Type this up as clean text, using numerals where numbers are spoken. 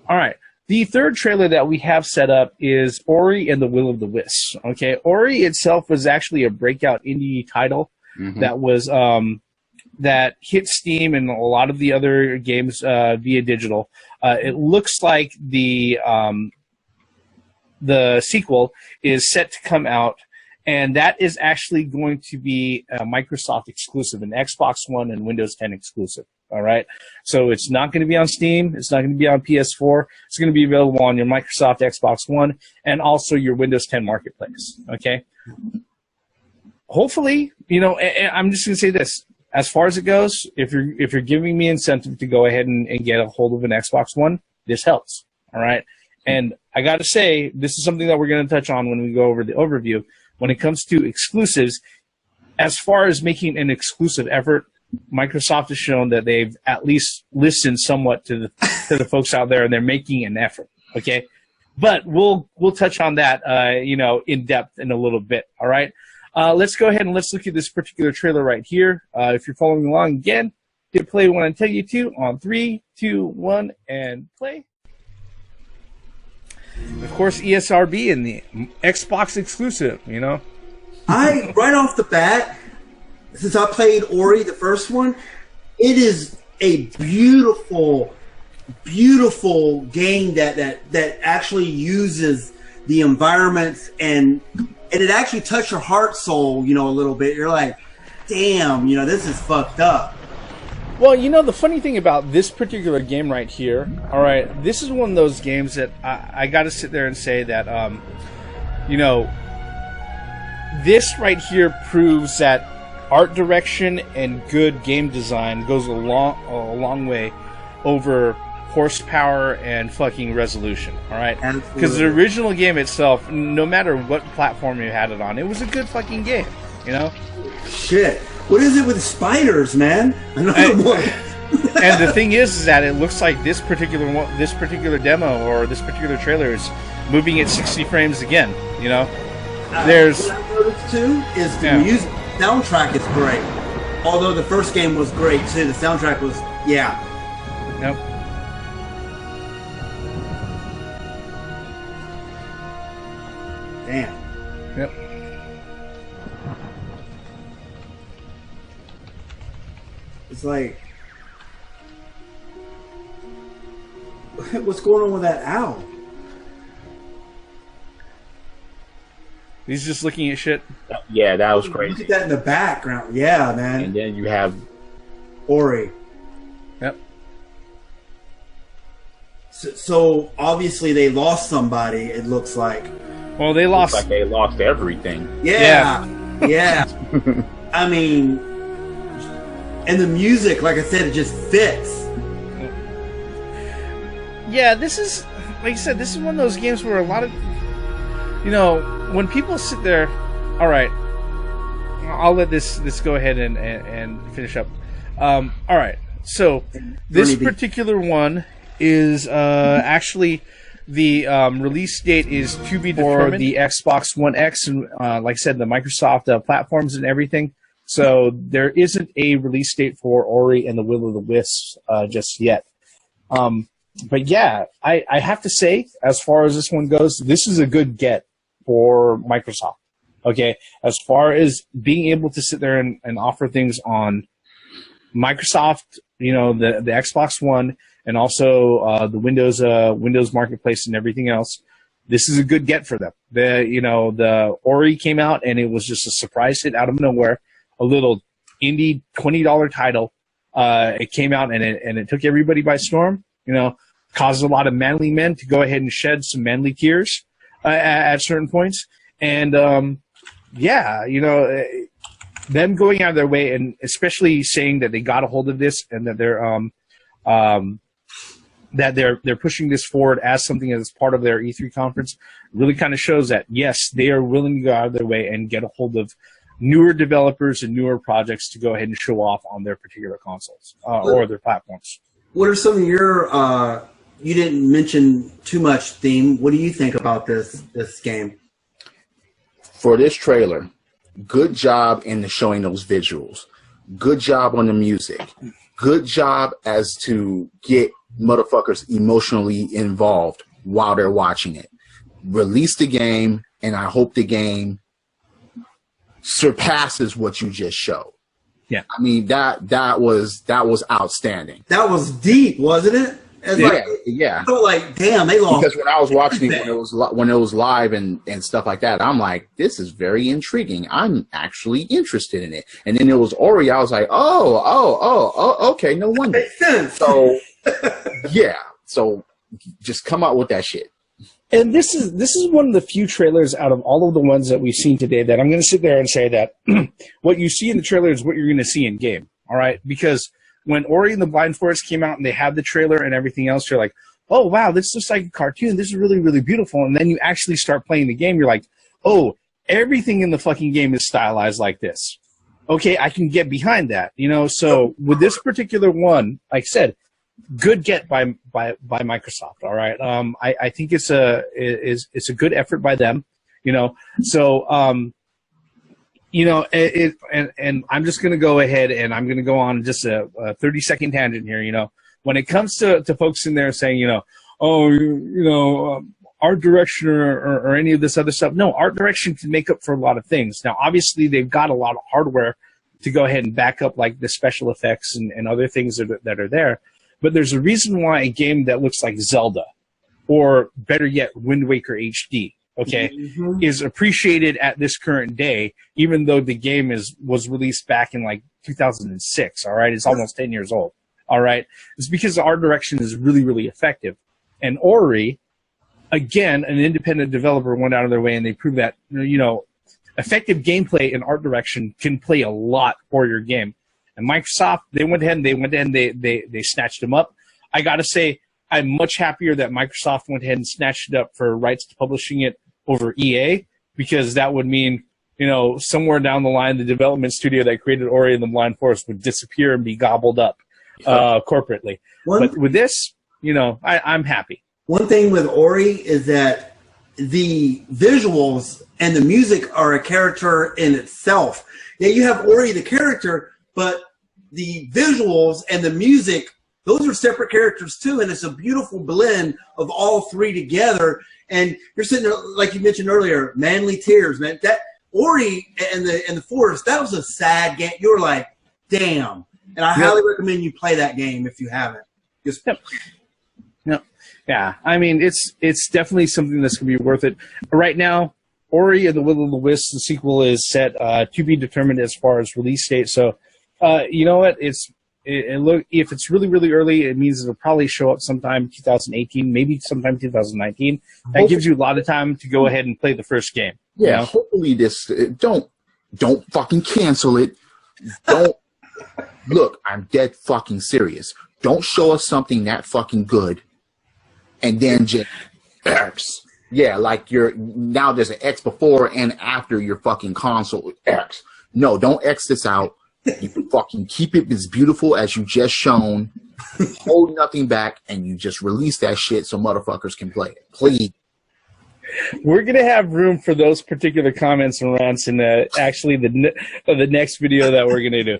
All right. The third trailer that we have set up is Ori and the Will of the Wisps. Okay, Ori itself was actually a breakout indie title that was that hit Steam and a lot of the other games via digital. It looks like the sequel is set to come out, and that is actually going to be a Microsoft exclusive, an Xbox One and Windows 10 exclusive. All right, so it's not going to be on Steam. It's not going to be on PS4. It's going to be available on your Microsoft Xbox One and also your Windows 10 marketplace. Okay. Hopefully, you know, I'm just going to say this: as far as it goes, if you're giving me incentive to go ahead and get a hold of an Xbox One, this helps. All right, and I got to say, this is something that we're going to touch on when we go over the overview. When it comes to exclusives, as far as making an exclusive effort, Microsoft has shown that they've at least listened somewhat to the folks out there, and they're making an effort. Okay, but we'll touch on that, you know, in depth in a little bit. All right, let's go ahead and let's look at this particular trailer right here. If you're following along, again, hit play when I tell you to on 3, 2, 1, and play. Of course, ESRB and the Xbox exclusive. You know, right off the bat. Since I played Ori, the first one, it is a beautiful, beautiful game that actually uses the environments and it actually touched your heart soul, you know, a little bit. You're like, damn, you know, this is fucked up. Well, you know, the funny thing about this particular game right here, all right, this is one of those games that I got to sit there and say that, you know, this right here proves that art direction and good game design goes a long way over horsepower and fucking resolution, all right? Because the original game itself, no matter what platform you had it on, it was a good fucking game, you know? Shit. What is it with spiders, man? Another one. And the thing is that it looks like this particular demo or this particular trailer is moving at 60 frames again, you know? There's... What I noticed, too, is the music. Soundtrack is great. Although the first game was great too, the soundtrack was Nope. Damn. Yep. It's like, what's going on with that owl? He's just looking at shit. Yeah, that was crazy. Look at that in the background. Yeah, man. And then you have Ori. Yep. So obviously they lost somebody. It looks like. Well, they lost. Looks like they lost everything. Yeah. I mean, and the music, like I said, it just fits. Yeah, this is, like I said, this is one of those games where a lot of, you know, when people sit there, all right, I'll let this go ahead and finish up. All right, so this particular one is actually the release date is to be determined for the Xbox One X and like I said, the Microsoft platforms and everything. So there isn't a release date for Ori and the Will of the Wisps just yet. But yeah, I have to say, as far as this one goes, this is a good get for Microsoft. Okay, as far as being able to sit there and offer things on Microsoft, you know, the Xbox One and also the Windows Marketplace and everything else, this is a good get for them. The Ori came out and it was just a surprise hit out of nowhere, a little indie $20 title. It came out and it took everybody by storm. You know, caused a lot of manly men to go ahead and shed some manly tears at certain points. And yeah, you know, them going out of their way and especially saying that they got a hold of this and that they're pushing this forward as something as part of their E3 conference really kind of shows that yes, they are willing to go out of their way and get a hold of newer developers and newer projects to go ahead and show off on their particular consoles or their platforms. What are some of your you didn't mention too much theme. What do you think about this game? For this trailer, good job in showing those visuals. Good job on the music. Good job as to get motherfuckers emotionally involved while they're watching it. Release the game, and I hope the game surpasses what you just showed. Yeah, I mean that was outstanding. That was deep, wasn't it? Yeah. I felt like, damn, they lost. Because when I was watching it when it was live and stuff like that, I'm like, this is very intriguing. I'm actually interested in it. And then it was Ori. I was like, oh, okay, no wonder. Makes sense. So yeah, so just come out with that shit. And this is one of the few trailers out of all of the ones that we've seen today that I'm going to sit there and say that what you see in the trailer is what you're going to see in game. All right, because when Ori and the Blind Forest came out and they had the trailer and everything else, you're like, oh, wow, this looks like a cartoon. This is really, really beautiful. And then you actually start playing the game. You're like, oh, everything in the fucking game is stylized like this. Okay, I can get behind that. You know, so with this particular one, like I said, good get by Microsoft. All right. I think it's a good effort by them, you know, so, you know, and I'm just going to go ahead and I'm going to go on just a 30-second tangent here. You know, when it comes to folks in there saying, you know, oh, you know, art direction or any of this other stuff. No, art direction can make up for a lot of things. Now, obviously, they've got a lot of hardware to go ahead and back up like the special effects and other things that are there. But there's a reason why a game that looks like Zelda, or better yet, Wind Waker HD, okay, is appreciated at this current day, even though the game was released back in like 2006. All right, it's almost 10 years old. All right, it's because the art direction is really, really effective. And Ori, again, an independent developer went out of their way and they proved that, you know, effective gameplay and art direction can play a lot for your game. And Microsoft, they went ahead and they snatched them up. I got to say, I'm much happier that Microsoft went ahead and snatched it up for rights to publishing it over EA, because that would mean, you know, somewhere down the line, the development studio that created Ori and the Blind Forest would disappear and be gobbled up corporately. But with this, you know, I'm happy. One thing with Ori is that the visuals and the music are a character in itself. Yeah, you have Ori the character, but the visuals and the music, those are separate characters too, and it's a beautiful blend of all three together. And you're sitting there, like you mentioned earlier, Manly Tears, man. That Ori and the Forest, that was a sad game. You were like, damn. And I highly recommend you play that game if you haven't. Just Yeah, I mean, it's definitely something that's going to be worth it. Right now, Ori and the Will of the Wisps, the sequel, is set to be determined as far as release date. So, you know what? Look, if it's really, really early, it means it'll probably show up sometime 2018, maybe sometime 2019. That gives you a lot of time to go ahead and play the first game. Yeah, you know? Hopefully this don't fucking cancel it. Don't look. I'm dead fucking serious. Don't show us something that fucking good, and then just X. Yeah, like now there's an X before and after your fucking console X. No, don't X this out. You can fucking keep it as beautiful as you just shown. Hold nothing back, and you just release that shit so motherfuckers can play it. Please. We're going to have room for those particular comments and rants in actually the next video that we're going to do.